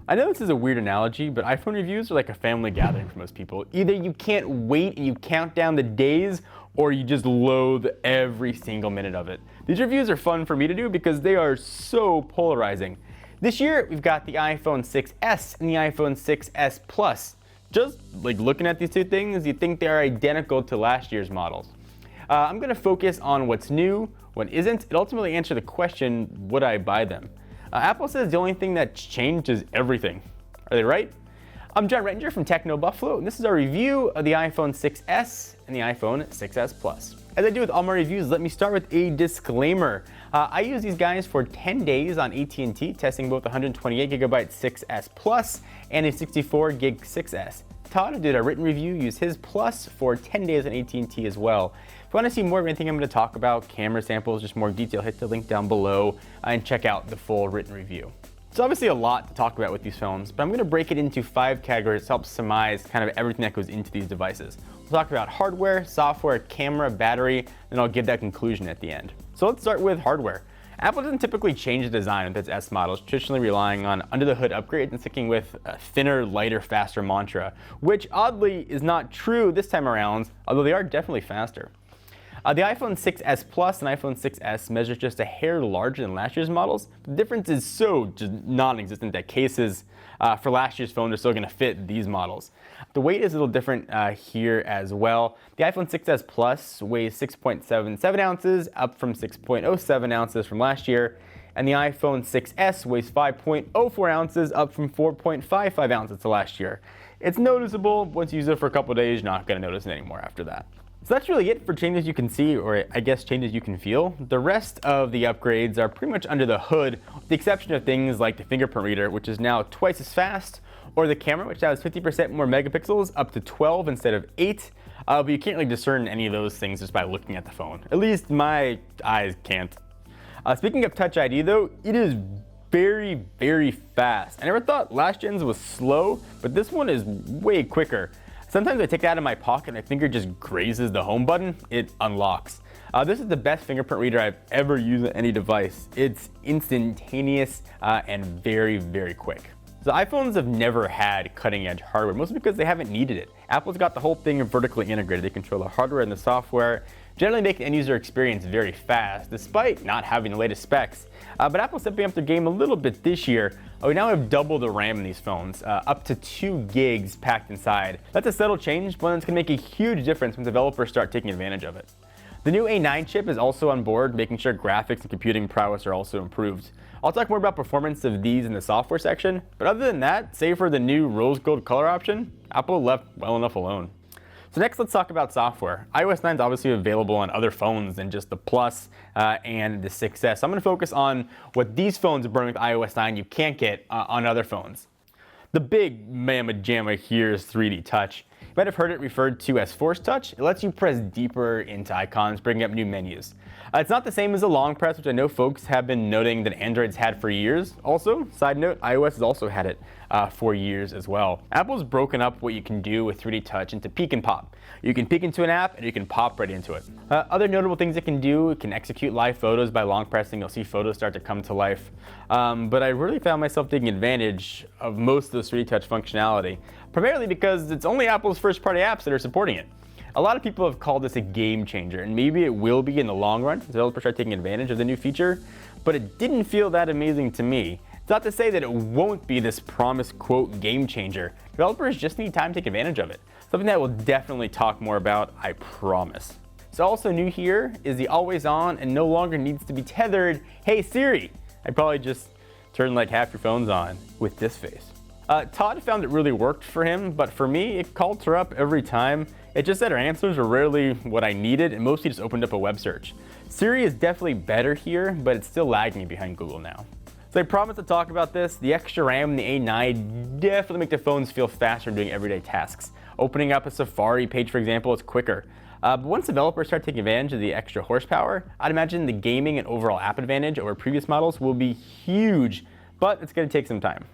I know this is a weird analogy, but iPhone reviews are like a family gathering for most people. Either you can't wait and you count down the days, or you just loathe every single minute of it. These reviews are fun for me to do because they are so polarizing. This year, we've got the iPhone 6s and the iPhone 6s Plus. Just like looking at these two things, you think they're identical to last year's models. I'm going to focus on what's new, what isn't, and ultimately answer the question, would I buy them? Apple says the only thing that's changed is everything. Are they right? I'm John Rettinger from TechnoBuffalo, and this is our review of the iPhone 6s and the iPhone 6s Plus. As I do with all my reviews, let me start with a disclaimer. I use these guys for 10 days on AT&T, testing both 128GB 6s Plus and a 64GB 6s. Todd, who did a written review, used his Plus for 10 days on AT&T as well. If you want to see more of anything I'm going to talk about, camera samples, just more detail, hit the link down below and check out the full written review. It's obviously a lot to talk about with these phones, but I'm going to break it into 5 categories to help surmise kind of everything that goes into these devices. We'll talk about hardware, software, camera, battery, and I'll give that conclusion at the end. So let's start with hardware. Apple doesn't typically change the design of its S models, traditionally relying on under-the-hood upgrades and sticking with a thinner, lighter, faster mantra, which oddly is not true this time around, although they are definitely faster. The iPhone 6s Plus and iPhone 6s measure just a hair larger than last year's models. The difference is so just non-existent that cases for last year's phone are still going to fit these models. The weight is a little different here as well. The iPhone 6s Plus weighs 6.77 ounces, up from 6.07 ounces from last year, and the iPhone 6s weighs 5.04 ounces, up from 4.55 ounces to last year. It's noticeable. Once you use it for a couple days, you're not going to notice it anymore after that. So that's really it for changes you can see, or I guess changes you can feel. The rest of the upgrades are pretty much under the hood, with the exception of things like the fingerprint reader, which is now twice as fast, or the camera, which has 50% more megapixels, up to 12 instead of 8. But you can't really discern any of those things just by looking at the phone. At least my eyes can't. Speaking of Touch ID though, it is very, very fast. I never thought last gen's was slow, but this one is way quicker. Sometimes I take it out of my pocket and my finger just grazes the home button, it unlocks. This is the best fingerprint reader I've ever used on any device. It's instantaneous and very, very quick. So iPhones have never had cutting edge hardware, mostly because they haven't needed it. Apple's got the whole thing vertically integrated. They control the hardware and the software, generally make the end user experience very fast, despite not having the latest specs. But Apple's stepping up their game a little bit this year. We now have double the RAM in these phones, up to 2 gigs packed inside. That's a subtle change, but it's going to make a huge difference when developers start taking advantage of it. The new A9 chip is also on board, making sure graphics and computing prowess are also improved. I'll talk more about performance of these in the software section, but other than that, save for the new rose gold color option, Apple left well enough alone. So next, let's talk about software. iOS 9 is obviously available on other phones than just the Plus and the 6s. So I'm going to focus on what these phones bring with iOS 9 you can't get on other phones. The big mamma jamma here is 3D Touch. You might have heard it referred to as Force Touch. It lets you press deeper into icons, bringing up new menus. It's not the same as the long press, which I know folks have been noting that Android's had for years. Also, side note, iOS has also had it for years as well. Apple's broken up what you can do with 3D Touch into peek and pop. You can peek into an app and you can pop right into it. Other notable things it can do, it can execute live photos by long pressing. You'll see photos start to come to life. But I really found myself taking advantage of most of this 3D Touch functionality, primarily because it's only Apple's first-party apps that are supporting it. A lot of people have called this a game changer, and maybe it will be in the long run if developers start taking advantage of the new feature, but it didn't feel that amazing to me. It's not to say that it won't be this promised, quote, game changer. Developers just need time to take advantage of it. Something that we'll definitely talk more about, I promise. So also new here is the always on and no longer needs to be tethered, hey Siri. I'd probably just turn like half your phones on with this face. Todd found it really worked for him, but for me, it called her up every time. It just said her answers were rarely what I needed and mostly just opened up a web search. Siri is definitely better here, but it's still lagging behind Google now. So I promised to talk about this. The extra RAM in the A9 definitely make the phones feel faster doing everyday tasks. Opening up a Safari page, for example, is quicker. But once developers start taking advantage of the extra horsepower, I'd imagine the gaming and overall app advantage over previous models will be huge, but it's going to take some time.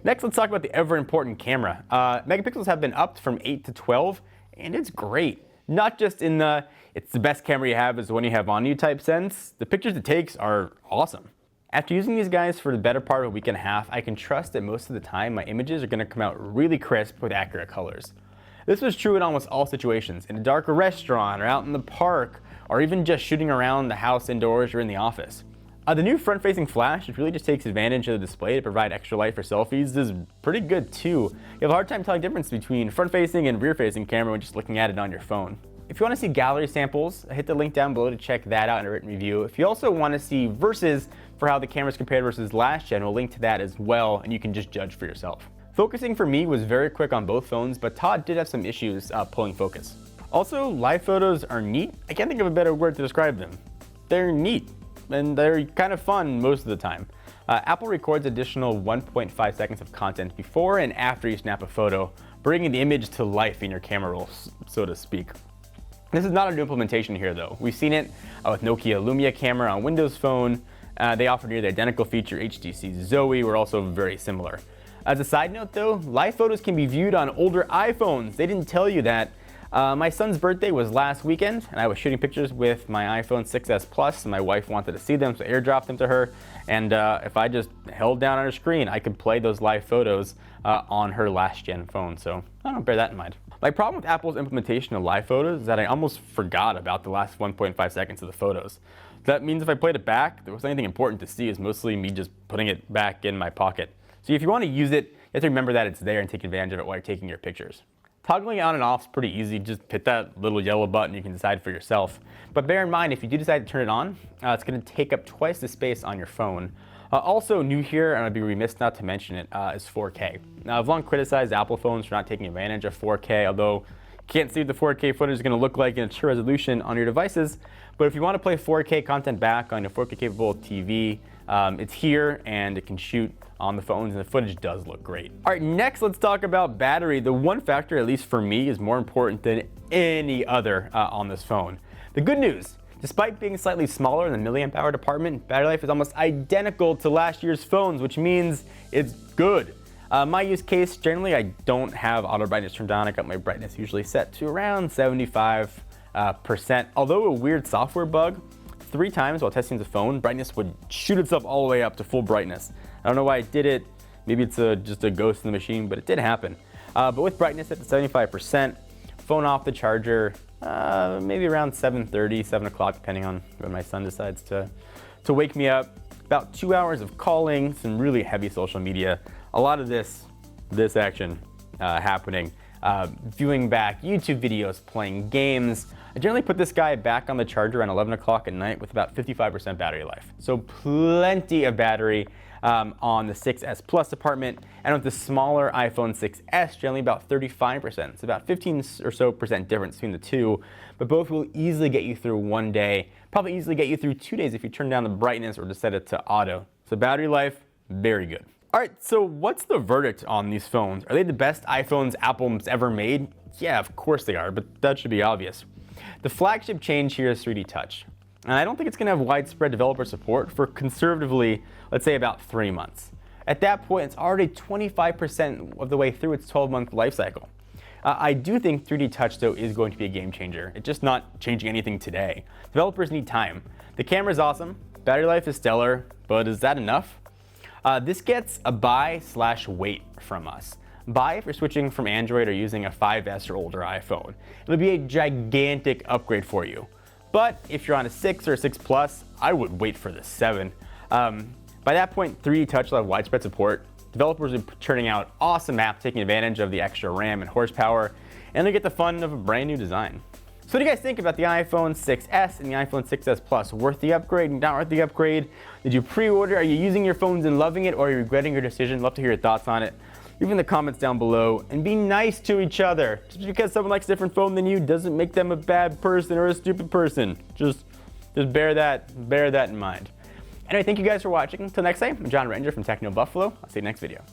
Next, let's talk about the ever-important camera. Megapixels have been upped from 8 to 12, and it's great. Not just in the, it's the best camera you have is the one you have on you type sense. The pictures it takes are awesome. After using these guys for the better part of a week and a half, I can trust that most of the time my images are going to come out really crisp with accurate colors. This was true in almost all situations, in a dark restaurant or out in the park, or even just shooting around the house indoors or in the office. The new front-facing flash, which really just takes advantage of the display to provide extra light for selfies, is pretty good too. You have a hard time telling the difference between front-facing and rear-facing camera when just looking at it on your phone. If you want to see gallery samples, hit the link down below to check that out in a written review. If you also want to see versus for how the cameras compared versus last gen, we'll link to that as well, and you can just judge for yourself. Focusing for me was very quick on both phones, but Todd did have some issues pulling focus. Also, live photos are neat. I can't think of a better word to describe them. They're neat, and they're kind of fun most of the time. Apple records additional 1.5 seconds of content before and after you snap a photo, bringing the image to life in your camera roll, so to speak. This is not a new implementation here though. We've seen it with Nokia Lumia camera on Windows Phone. They offer near the identical feature. HTC Zoe were also very similar. As a side note though, live photos can be viewed on older iPhones. They didn't tell you that. My son's birthday was last weekend, and I was shooting pictures with my iPhone 6s Plus, and my wife wanted to see them, so I airdropped them to her. And if I just held down on her screen, I could play those live photos on her last-gen phone. So I don't bear that in mind. My problem with Apple's implementation of live photos is that I almost forgot about the last 1.5 seconds of the photos. That means if I played it back, there wasn't anything important to see. It's mostly me just putting it back in my pocket. So if you want to use it, you have to remember that it's there and take advantage of it while you're taking your pictures. Toggling it on and off is pretty easy. Just hit that little yellow button. You can decide for yourself. But bear in mind, if you do decide to turn it on, it's going to take up twice the space on your phone. Also new here, and I'd be remiss not to mention it, is 4K. Now, I've long criticized Apple phones for not taking advantage of 4K, although you can't see what the 4K footage is going to look like in true resolution on your devices. But if you want to play 4K content back on your 4K capable TV, it's here and it can shoot on the phones, and the footage does look great. All right, next let's talk about battery. The one factor, at least for me, is more important than any other on this phone. The good news, despite being slightly smaller in the milliamp hour department, battery life is almost identical to last year's phones, which means it's good. My use case, generally I don't have auto brightness turned on. I got my brightness usually set to around 75%. Although a weird software bug, 3 times while testing the phone, brightness would shoot itself all the way up to full brightness. I don't know why it did it. Maybe it's just a ghost in the machine, but it did happen. But with brightness at 75%, phone off the charger, maybe around 7:30, 7 o'clock, depending on when my son decides to wake me up. About 2 hours of calling, some really heavy social media. A lot of this action happening. Viewing back YouTube videos, playing games. I generally put this guy back on the charger around 11 o'clock at night with about 55% battery life. So plenty of battery on the 6s Plus department, and with the smaller iPhone 6s, generally about 35%. It's about 15 or so percent difference between the two, but both will easily get you through one day, probably easily get you through 2 days if you turn down the brightness or just set it to auto. So battery life, very good. All right, so what's the verdict on these phones? Are they the best iPhones Apple's ever made? Yeah, of course they are, but that should be obvious. The flagship change here is 3D Touch. And I don't think it's going to have widespread developer support for conservatively, let's say about 3 months. At that point, it's already 25% of the way through its 12-month life cycle. I do think 3D Touch, though, is going to be a game changer. It's just not changing anything today. Developers need time. The camera's awesome, battery life is stellar, but is that enough? This gets a buy/wait from us. Buy if you're switching from Android or using a 5S or older iPhone. It'll be a gigantic upgrade for you. But if you're on a 6 or a 6 Plus, I would wait for the 7. By that point, 3D Touch will have widespread support. Developers are churning out awesome apps, taking advantage of the extra RAM and horsepower, and they get the fun of a brand new design. So what do you guys think about the iPhone 6s and the iPhone 6s Plus? Worth the upgrade, not worth the upgrade? Did you pre-order? Are you using your phones and loving it, or are you regretting your decision? Love to hear your thoughts on it. Leave in the comments down below, and be nice to each other. Just because someone likes a different phone than you doesn't make them a bad person or a stupid person. Just bear that in mind. Anyway, thank you guys for watching. Until next time, I'm John Ranger from TechnoBuffalo. I'll see you next video.